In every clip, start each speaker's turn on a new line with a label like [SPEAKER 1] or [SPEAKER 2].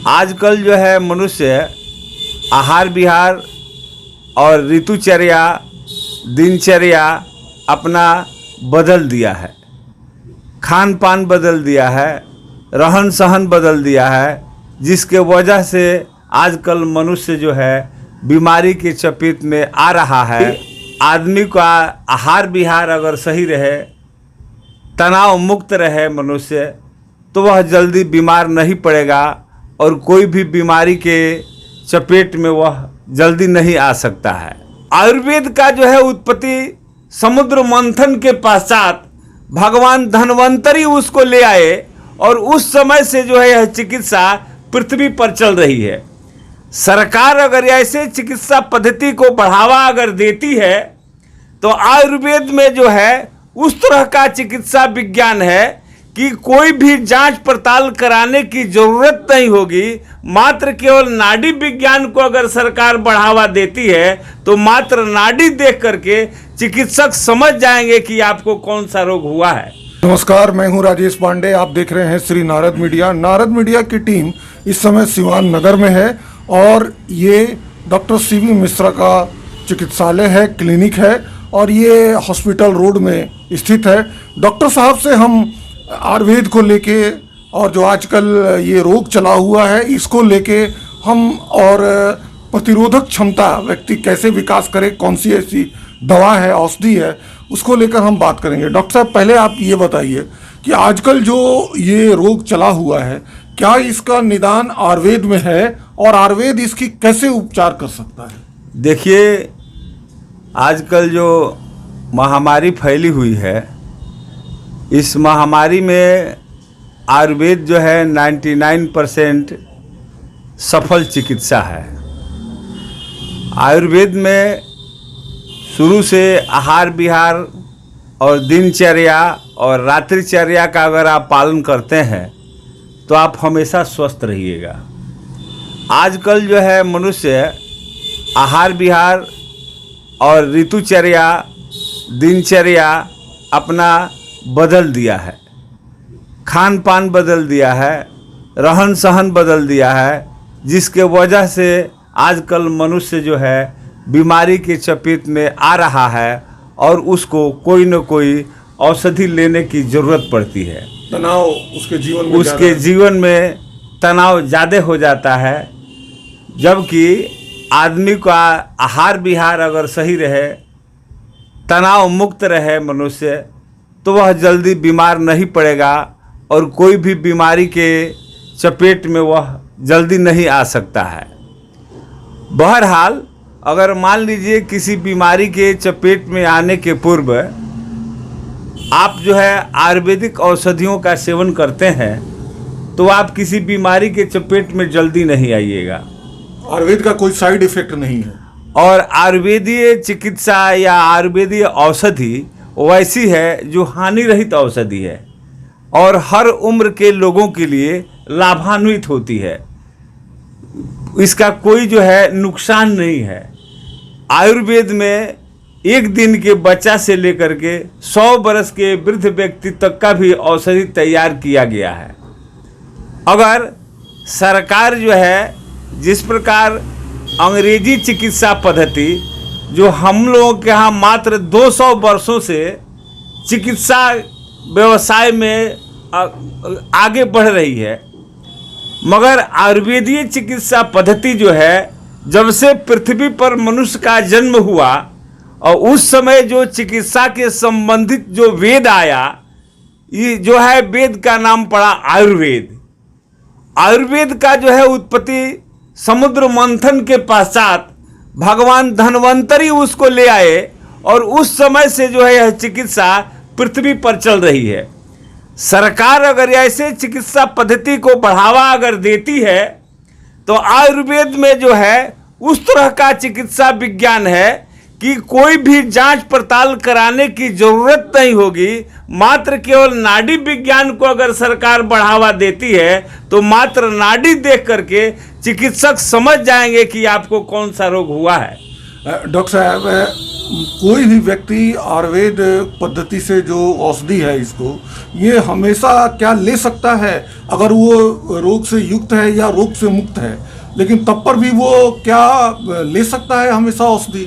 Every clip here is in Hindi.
[SPEAKER 1] आजकल जो है मनुष्य आहार विहार और ऋतुचर्या दिनचर्या अपना बदल दिया है, खान पान बदल दिया है, रहन सहन बदल दिया है, जिसके वजह से आजकल मनुष्य जो है बीमारी के चपेट में आ रहा है। आदमी का आहार विहार अगर सही रहे, तनाव मुक्त रहे मनुष्य, तो वह जल्दी बीमार नहीं पड़ेगा और कोई भी बीमारी के चपेट में वह जल्दी नहीं आ सकता है। आयुर्वेद का जो है उत्पत्ति समुद्र मंथन के पश्चात भगवान धन्वंतरी उसको ले आए और उस समय से जो है यह चिकित्सा पृथ्वी पर चल रही है। सरकार अगर ऐसे चिकित्सा पद्धति को बढ़ावा अगर देती है तो आयुर्वेद में जो है उस तरह का चिकित्सा विज्ञान है कि कोई भी जांच पड़ताल कराने की जरूरत नहीं होगी। मात्र केवल नाड़ी विज्ञान को अगर सरकार बढ़ावा देती है तो मात्र नाड़ी देख करके चिकित्सक समझ जाएंगे कि आपको कौन सा रोग हुआ है।
[SPEAKER 2] नमस्कार, मैं हूं राजेश पांडे। आप देख रहे हैं श्री नारद मीडिया। नारद मीडिया की टीम इस समय सिवान नगर में है और ये डॉक्टर सीवी मिश्रा का चिकित्सालय है, क्लिनिक है और ये हॉस्पिटल रोड में स्थित है। डॉक्टर साहब से हम आयुर्वेद को लेके और जो आजकल ये रोग चला हुआ है इसको लेके हम और प्रतिरोधक क्षमता व्यक्ति कैसे विकास करे, कौन सी ऐसी दवा है, औषधि है, उसको लेकर हम बात करेंगे। डॉक्टर साहब, पहले आप ये बताइए कि आजकल जो ये रोग चला हुआ है, क्या इसका निदान आयुर्वेद में है और आयुर्वेद इसकी कैसे उपचार कर सकता है?
[SPEAKER 1] देखिए, आजकल जो महामारी फैली हुई है, इस महामारी में आयुर्वेद जो है 99% सफल चिकित्सा है। आयुर्वेद में शुरू से आहार विहार और दिनचर्या और रात्रिचर्या का अगर आप पालन करते हैं तो आप हमेशा स्वस्थ रहिएगा। आजकल जो है मनुष्य आहार विहार और ऋतुचर्या दिनचर्या अपना बदल दिया है, खान पान बदल दिया है, रहन सहन बदल दिया है, जिसके वजह से आजकल मनुष्य जो है बीमारी के चपेट में आ रहा है और उसको कोई न कोई औषधि लेने की ज़रूरत पड़ती है।
[SPEAKER 2] तनाव उसके
[SPEAKER 1] जीवन में तनाव ज़्यादा हो जाता है, जबकि आदमी का आहार विहार अगर सही रहे, तनाव मुक्त रहे मनुष्य, तो वह जल्दी बीमार नहीं पड़ेगा और कोई भी बीमारी के चपेट में वह जल्दी नहीं आ सकता है। बहरहाल, अगर मान लीजिए किसी बीमारी के चपेट में आने के पूर्व आप जो है आयुर्वेदिक औषधियों का सेवन करते हैं तो आप किसी बीमारी के चपेट में जल्दी नहीं आइएगा।
[SPEAKER 2] आयुर्वेद का कोई साइड इफेक्ट नहीं है
[SPEAKER 1] और आयुर्वेदीय चिकित्सा या आयुर्वेदीय औषधि वैसी है जो हानि रहित औषधि है और हर उम्र के लोगों के लिए लाभान्वित होती है। इसका कोई जो है नुकसान नहीं है। आयुर्वेद में एक दिन के बच्चा से लेकर के 100 वर्ष के वृद्ध व्यक्ति तक का भी औषधि तैयार किया गया है। अगर सरकार जो है जिस प्रकार अंग्रेजी चिकित्सा पद्धति जो हम लोगों के यहाँ मात्र 200 वर्षों से चिकित्सा व्यवसाय में आगे बढ़ रही है, मगर आयुर्वेदीय चिकित्सा पद्धति जो है जब से पृथ्वी पर मनुष्य का जन्म हुआ और उस समय जो चिकित्सा के संबंधित जो वेद आया, ये जो है वेद का नाम पड़ा आयुर्वेद। आयुर्वेद का जो है उत्पत्ति समुद्र मंथन के पश्चात भगवान धन्वंतरी उसको ले आए और उस समय से जो है यह चिकित्सा पृथ्वी पर चल रही है। सरकार अगर ऐसे चिकित्सा पद्धति को बढ़ावा अगर देती है तो आयुर्वेद में जो है उस तरह का चिकित्सा विज्ञान है कि कोई भी जांच पड़ताल कराने की जरूरत नहीं होगी। मात्र केवल नाड़ी विज्ञान को अगर सरकार बढ़ावा देती है तो मात्र नाड़ी देख करके चिकित्सक समझ जाएंगे कि आपको कौन सा रोग हुआ है।
[SPEAKER 2] डॉक्टर साहब, कोई भी व्यक्ति आयुर्वेद पद्धति से जो औषधि है इसको ये हमेशा क्या ले सकता है अगर वो रोग से युक्त है या रोग से मुक्त है, लेकिन तब पर भी वो क्या ले सकता है हमेशा औषधि?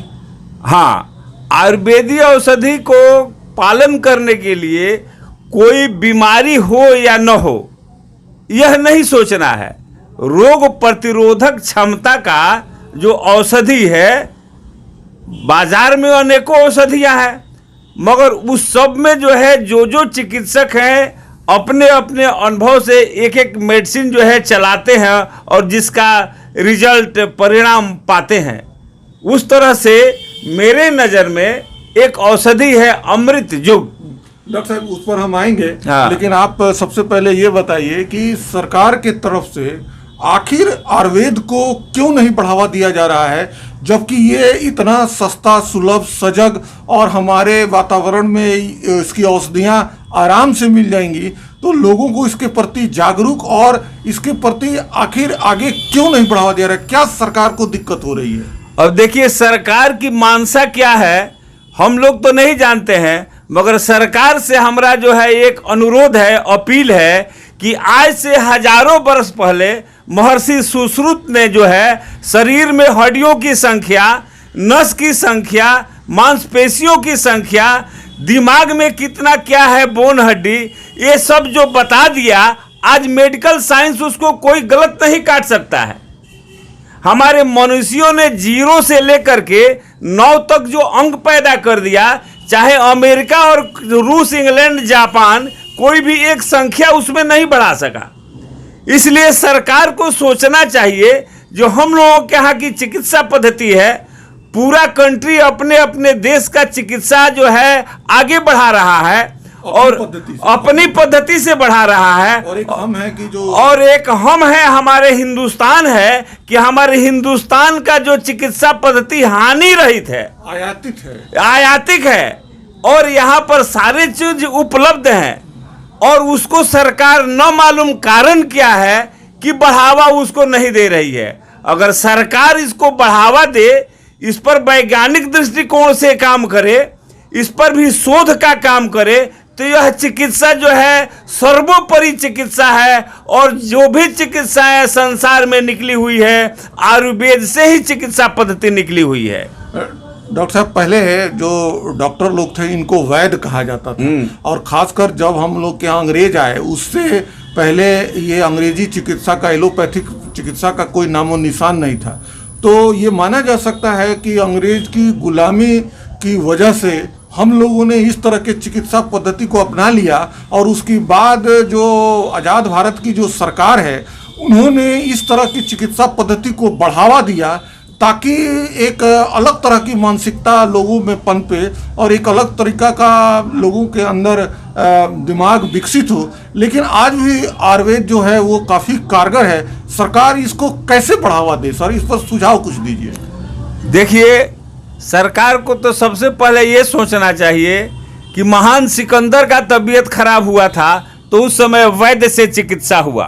[SPEAKER 1] हाँ, आयुर्वेदीय औषधि को पालन करने के लिए कोई बीमारी हो या न हो यह नहीं सोचना है। रोग प्रतिरोधक क्षमता का जो औषधि है, बाजार में अनेकों औषधियां हैं, मगर उस सब में जो है जो चिकित्सक हैं अपने अपने अनुभव से एक एक मेडिसिन जो है चलाते हैं और जिसका रिजल्ट परिणाम पाते हैं। उस तरह से मेरे नज़र में एक औषधि है अमृत जुग।
[SPEAKER 2] डॉक्टर साहब उस पर हम आएंगे,
[SPEAKER 1] हाँ।
[SPEAKER 2] लेकिन आप सबसे पहले ये बताइए कि सरकार के तरफ से आखिर आयुर्वेद को क्यों नहीं बढ़ावा दिया जा रहा है, जबकि ये इतना सस्ता, सुलभ, सजग और हमारे वातावरण में इसकी औषधियाँ आराम से मिल जाएंगी, तो लोगों को इसके प्रति जागरूक और इसके प्रति आखिर आगे क्यों नहीं बढ़ावा दिया रहा है? क्या सरकार को दिक्कत हो रही है?
[SPEAKER 1] अब देखिए, सरकार की मानसा क्या है हम लोग तो नहीं जानते हैं, मगर सरकार से हमारा जो है एक अनुरोध है, अपील है कि आज से हजारों वर्ष पहले महर्षि सुश्रुत ने जो है शरीर में हड्डियों की संख्या, नस की संख्या, मांसपेशियों की संख्या, दिमाग में कितना क्या है बोन हड्डी, ये सब जो बता दिया, आज मेडिकल साइंस उसको कोई गलत नहीं काट सकता है। हमारे मनुष्यों ने 0 से लेकर के 9 तक जो अंक पैदा कर दिया, चाहे अमेरिका और रूस, इंग्लैंड, जापान, कोई भी एक संख्या उसमें नहीं बढ़ा सका। इसलिए सरकार को सोचना चाहिए, जो हम लोगों के यहाँ की चिकित्सा पद्धति है, पूरा कंट्री अपने अपने देश का चिकित्सा जो है आगे बढ़ा रहा है और अपनी पद्धति से बढ़ा रहा है।
[SPEAKER 2] और एक हम है कि जो
[SPEAKER 1] और एक हम है, हमारे हिंदुस्तान है कि हमारे हिंदुस्तान का जो चिकित्सा पद्धति हानि रहित है, आयातिक है और यहाँ पर सारे चीज उपलब्ध हैं, और उसको सरकार न मालूम कारण क्या है कि बढ़ावा उसको नहीं दे रही है। अगर सरकार इसको बढ़ावा दे, इस पर वैज्ञानिक दृष्टिकोण से काम करे, इस पर भी शोध का काम करे, तो यह चिकित्सा जो है सर्वोपरि चिकित्सा है। और जो भी चिकित्साएं संसार में निकली हुई है, आयुर्वेद से ही चिकित्सा पद्धति निकली हुई है।
[SPEAKER 2] डॉक्टर साहब, पहले जो डॉक्टर लोग थे इनको वैद्य कहा जाता था, और खासकर जब हम लोग के यहाँ अंग्रेज आए उससे पहले ये अंग्रेजी चिकित्सा का, एलोपैथिक चिकित्सा का कोई नामो निशान नहीं था। तो ये माना जा सकता है कि अंग्रेज की गुलामी की वजह से हम लोगों ने इस तरह के चिकित्सा पद्धति को अपना लिया, और उसके बाद जो आज़ाद भारत की जो सरकार है उन्होंने इस तरह की चिकित्सा पद्धति को बढ़ावा दिया, ताकि एक अलग तरह की मानसिकता लोगों में पनपे और एक अलग तरीका का लोगों के अंदर दिमाग विकसित हो। लेकिन आज भी आयुर्वेद जो है वो काफ़ी कारगर है। सरकार इसको कैसे बढ़ावा दे सर, इस पर सुझाव कुछ दीजिए।
[SPEAKER 1] देखिए, सरकार को तो सबसे पहले ये सोचना चाहिए कि महान सिकंदर का तबीयत खराब हुआ था तो उस समय वैद्य से चिकित्सा हुआ,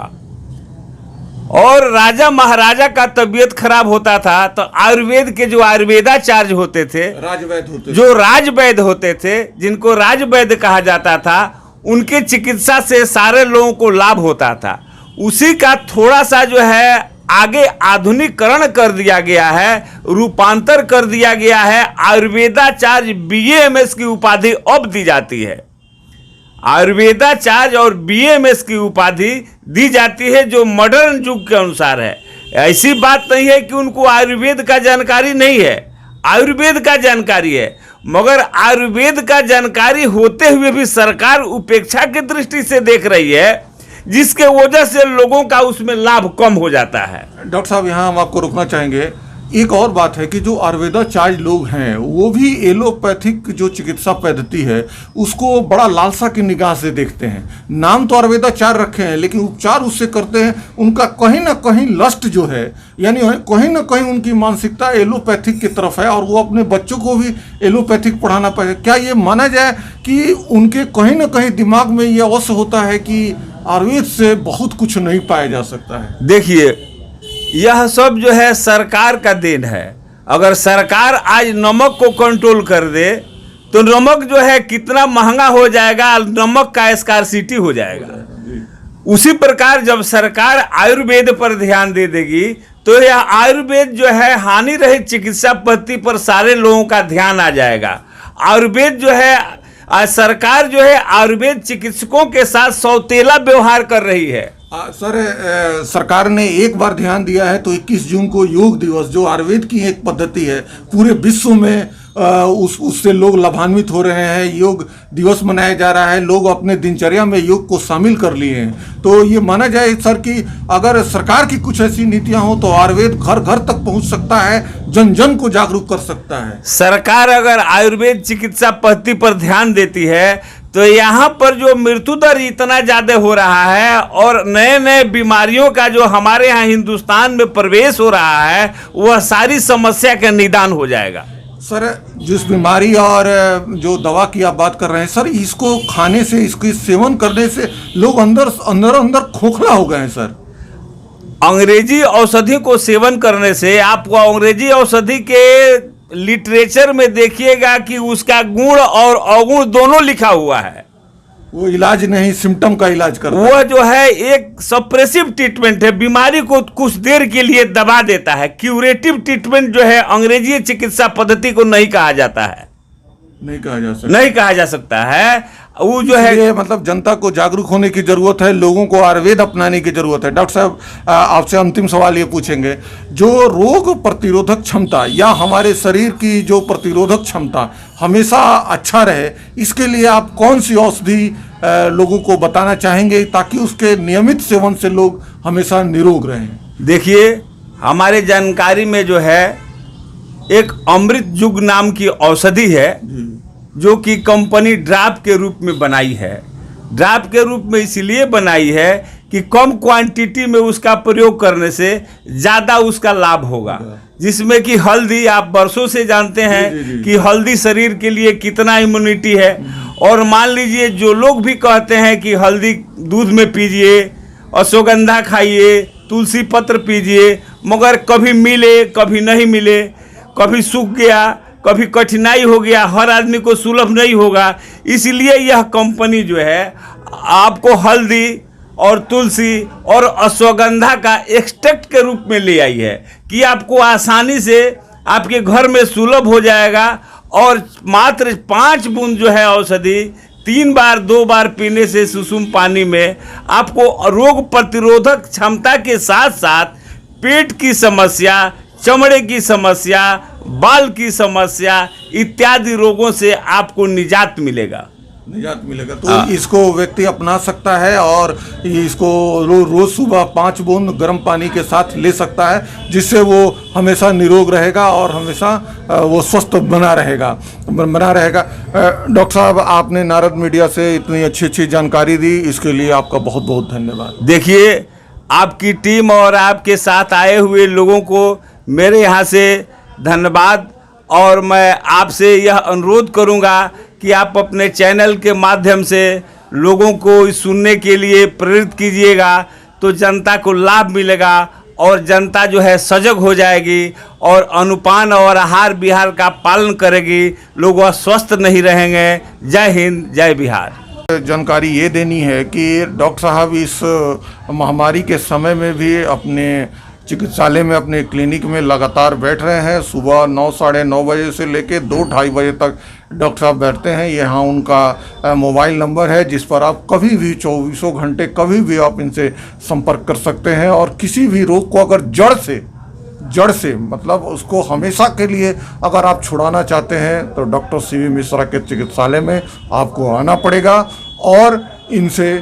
[SPEAKER 1] और राजा महाराजा का तबीयत खराब होता था तो आयुर्वेद के जो आयुर्वेदाचार्य होते थे, राजवैद्य होते थे, जिनको राजवैद्य कहा जाता था, उनके चिकित्सा से सारे लोगों को लाभ होता था। उसी का थोड़ा सा जो है आगे आधुनिकीकरण कर दिया गया है, रूपांतर कर दिया गया है। आयुर्वेदाचार्य BAMS की उपाधि अब दी जाती है, आयुर्वेदाचार्य और BAMS की उपाधि दी जाती है, जो मॉडर्न युग के अनुसार है। ऐसी बात नहीं है कि उनको आयुर्वेद का जानकारी नहीं है, आयुर्वेद का जानकारी है, मगर आयुर्वेद का जानकारी होते हुए भी सरकार उपेक्षा की दृष्टि से देख रही है, जिसके वजह से लोगों का उसमें लाभ कम हो जाता है।
[SPEAKER 2] डॉक्टर साहब, यहाँ हम आपको रोकना चाहेंगे। एक और बात है कि जो आयुर्वेदाचार्य लोग हैं वो भी एलोपैथिक जो चिकित्सा पद्धति है उसको बड़ा लालसा की निगाह से देखते हैं। नाम तो आयुर्वेदाचार्य रखे हैं, लेकिन उपचार उससे करते हैं, उनका कहीं ना कहीं लस्ट जो है, यानी कहीं ना कहीं उनकी मानसिकता एलोपैथिक की तरफ है, और वो अपने बच्चों को भी एलोपैथिक पढ़ाना पड़ेगा। क्या ये माना जाए कि उनके कहीं ना कहीं दिमाग में ये अवश्य होता है कि आयुर्वेद से बहुत कुछ नहीं पाया जा सकता है?
[SPEAKER 1] देखिए, यह सब जो है सरकार का देन है। अगर सरकार आज नमक को कंट्रोल कर दे तो नमक जो है कितना महंगा हो जाएगा, नमक का स्कार्सिटी हो जाएगा। उसी प्रकार जब सरकार आयुर्वेद पर ध्यान दे देगी तो यह आयुर्वेद जो है हानि रहित चिकित्सा पद्धति पर सारे लोगों का ध्यान आ जाएगा। आयुर्वेद जो है आज सरकार जो है आयुर्वेद चिकित्सकों के साथ सौतेला व्यवहार कर रही है।
[SPEAKER 2] सर सरकार ने एक बार ध्यान दिया है तो 21 जून को योग दिवस, जो आयुर्वेद की एक पद्धति है, पूरे विश्व में उससे लोग लाभान्वित हो रहे हैं। योग दिवस मनाया जा रहा है, लोग अपने दिनचर्या में योग को शामिल कर लिए हैं। तो ये माना जाए सर कि अगर सरकार की कुछ ऐसी नीतियां हो तो आयुर्वेद घर घर तक पहुंच सकता है, जन जन को जागरूक कर सकता है।
[SPEAKER 1] सरकार अगर आयुर्वेद चिकित्सा पद्धति पर ध्यान देती है तो यहाँ पर जो मृत्यु दर इतना ज़्यादा हो रहा है और नए नए बीमारियों का जो हमारे यहाँ हिंदुस्तान में प्रवेश हो रहा है, वह सारी समस्या का निदान हो जाएगा।
[SPEAKER 2] सर जिस बीमारी और जो दवा की आप बात कर रहे हैं सर, इसको खाने से, इसके सेवन करने से लोग अंदर अंदर अंदर खोखला हो गए हैं सर।
[SPEAKER 1] अंग्रेजी औषधि को सेवन करने से आपको अंग्रेजी औषधि के लिटरेचर में देखिएगा कि उसका गुण और अवगुण दोनों लिखा हुआ है।
[SPEAKER 2] वो इलाज नहीं, सिम्टम का इलाज करता है।
[SPEAKER 1] वह जो है एक सप्रेसिव ट्रीटमेंट है, बीमारी को कुछ देर के लिए दबा देता है। क्यूरेटिव ट्रीटमेंट जो है अंग्रेजी चिकित्सा पद्धति को नहीं कहा जाता है,
[SPEAKER 2] नहीं कहा जा सकता
[SPEAKER 1] है। वो जो है
[SPEAKER 2] मतलब जनता को जागरूक होने की जरूरत है, लोगों को आयुर्वेद अपनाने की जरूरत है। डॉक्टर साहब आपसे अंतिम सवाल ये पूछेंगे, जो रोग प्रतिरोधक क्षमता या हमारे शरीर की जो प्रतिरोधक क्षमता हमेशा अच्छा रहे, इसके लिए आप कौन सी औषधि लोगों को बताना चाहेंगे ताकि उसके नियमित सेवन से लोग हमेशा निरोग रहें?
[SPEAKER 1] देखिए, हमारे जानकारी में जो है एक अमृत जुग नाम की औषधि है जो कि कंपनी ड्राप के रूप में बनाई है। ड्राप के रूप में इसलिए बनाई है कि कम क्वांटिटी में उसका प्रयोग करने से ज़्यादा उसका लाभ होगा। जिसमें कि हल्दी, आप बरसों से जानते हैं कि हल्दी शरीर के लिए कितना इम्यूनिटी है। और मान लीजिए जो लोग भी कहते हैं कि हल्दी दूध में पीजिए, अश्वगंधा खाइए, तुलसी पत्र पीजिए, मगर कभी मिले कभी नहीं मिले, कभी सूख गया, कभी कठिनाई हो गया, हर आदमी को सुलभ नहीं होगा। इसलिए यह कंपनी जो है आपको हल्दी और तुलसी और अश्वगंधा का एक्सट्रैक्ट के रूप में ले आई है कि आपको आसानी से आपके घर में सुलभ हो जाएगा। और मात्र 5 बूंद जो है औषधि 3 बार 2 बार पीने से सुसुम पानी में आपको रोग प्रतिरोधक क्षमता के साथ साथ पेट की समस्या, चमड़े की समस्या, बाल की समस्या इत्यादि रोगों से आपको निजात मिलेगा।
[SPEAKER 2] तो इसको व्यक्ति अपना सकता है और इसको रोज सुबह 5 बूंद गर्म पानी के साथ ले सकता है, जिससे वो हमेशा निरोग रहेगा और हमेशा वो स्वस्थ बना रहेगा। डॉक्टर साहब, आपने नारद मीडिया से इतनी अच्छी जानकारी दी, इसके लिए आपका बहुत बहुत धन्यवाद।
[SPEAKER 1] देखिए, आपकी टीम और आपके साथ आए हुए लोगों को मेरे यहाँ से धन्यवाद। और मैं आपसे यह अनुरोध करूँगा कि आप अपने चैनल के माध्यम से लोगों को सुनने के लिए प्रेरित कीजिएगा, तो जनता को लाभ मिलेगा और जनता जो है सजग हो जाएगी और अनुपान और आहार विहार का पालन करेगी, लोग अस्वस्थ नहीं रहेंगे। जय हिंद, जय बिहार।
[SPEAKER 2] जानकारी ये देनी है कि डॉक्टर साहब इस महामारी के समय में भी अपने चिकित्सालय में, अपने क्लिनिक में लगातार बैठ रहे हैं। सुबह 9 साढ़े 9 बजे से लेकर 2-2:30 बजे तक डॉक्टर साहब बैठते हैं। यहाँ उनका मोबाइल नंबर है जिस पर आप कभी भी 24 घंटे कभी भी आप इनसे संपर्क कर सकते हैं। और किसी भी रोग को अगर जड़ से मतलब उसको हमेशा के लिए अगर आप छुड़ाना चाहते हैं तो डॉक्टर सीवी मिश्रा के चिकित्सालय में आपको आना पड़ेगा और इनसे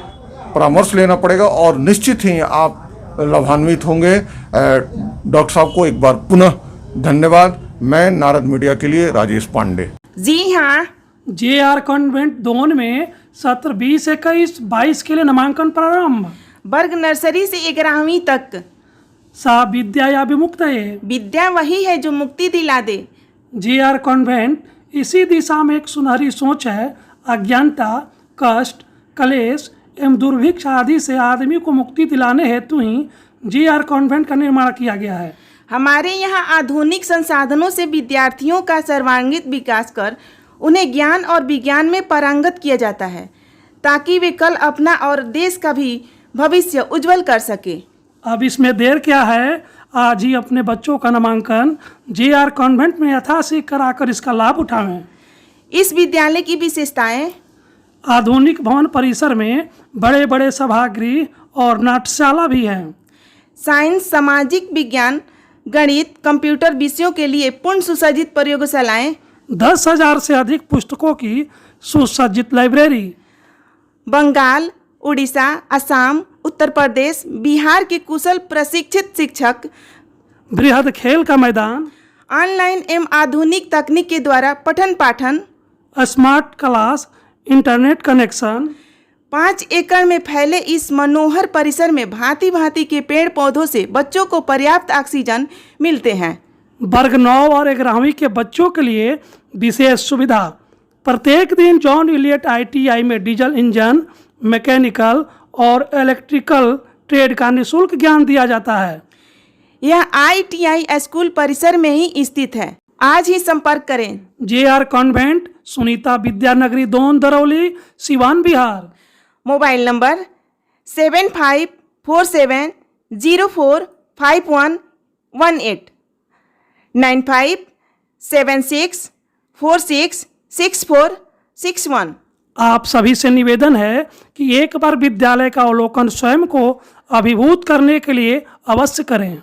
[SPEAKER 2] परामर्श लेना पड़ेगा और निश्चित ही आप लाभान्वित होंगे। डॉक्टर साहब को एक बार पुनः धन्यवाद। मैं नारद मीडिया के लिए राजेश पांडे।
[SPEAKER 3] जी हाँ,
[SPEAKER 4] JR कॉन्वेंट दोन में सत्र 20-21-22 के लिए नामांकन प्रारंभ।
[SPEAKER 3] वर्ग नर्सरी से 11वीं तक।
[SPEAKER 4] सा विद्या या विमुक्त है,
[SPEAKER 3] विद्या वही है जो मुक्ति दिला दे।
[SPEAKER 4] JR कॉन्वेंट इसी दिशा में एक सुनहरी सोच है। अज्ञानता, कष्ट, कलेश एवं दुर्भिक्ष आदि से आदमी को मुक्ति दिलाने हेतु ही JR कॉन्वेंट का निर्माण किया गया है।
[SPEAKER 3] हमारे यहाँ आधुनिक संसाधनों से विद्यार्थियों का सर्वांगीण विकास कर उन्हें ज्ञान और विज्ञान में पारंगत किया जाता है, ताकि वे कल अपना और देश का भी भविष्य उज्जवल कर सके।
[SPEAKER 4] अब इसमें देर क्या है, आज ही अपने बच्चों का नामांकन JR कॉन्वेंट में यथाशीघ्र कराकर इसका लाभ उठावें।
[SPEAKER 3] इस विद्यालय की विशेषताएं:
[SPEAKER 4] आधुनिक भवन परिसर में बड़े बड़े सभागृह और नाट्यशाला भी हैं।
[SPEAKER 3] साइंस, सामाजिक विज्ञान, गणित, कंप्यूटर विषयों के लिए पूर्ण सुसज्जित प्रयोगशालाएं,
[SPEAKER 4] 10,000 से अधिक पुस्तकों की सुसज्जित लाइब्रेरी,
[SPEAKER 3] बंगाल, उड़ीसा, असम, उत्तर प्रदेश, बिहार के कुशल प्रशिक्षित शिक्षक,
[SPEAKER 4] बृहद खेल का मैदान,
[SPEAKER 3] ऑनलाइन एवं आधुनिक तकनीक के द्वारा पठन पाठन,
[SPEAKER 4] स्मार्ट क्लास, इंटरनेट कनेक्शन।
[SPEAKER 3] 5 एकड़ में फैले इस मनोहर परिसर में भांति भांति के पेड़ पौधों से बच्चों को पर्याप्त ऑक्सीजन मिलते हैं।
[SPEAKER 4] वर्ग 9 और 11वीं के बच्चों के लिए विशेष सुविधा। प्रत्येक दिन जॉन इलियट ITI में डीजल इंजन, मैकेनिकल और इलेक्ट्रिकल ट्रेड का निःशुल्क ज्ञान दिया जाता है।
[SPEAKER 3] यह ITI स्कूल परिसर में ही स्थित है। आज ही संपर्क करें।
[SPEAKER 4] JR convent, Sunita Vidyanagari, Don Darauli, Siwan, Bihar.
[SPEAKER 3] Mobile number 7547045118 9576466461।
[SPEAKER 4] आप सभी से निवेदन है कि एक बार विद्यालय का अवलोकन स्वयं को अभिभूत करने के लिए अवश्य करें।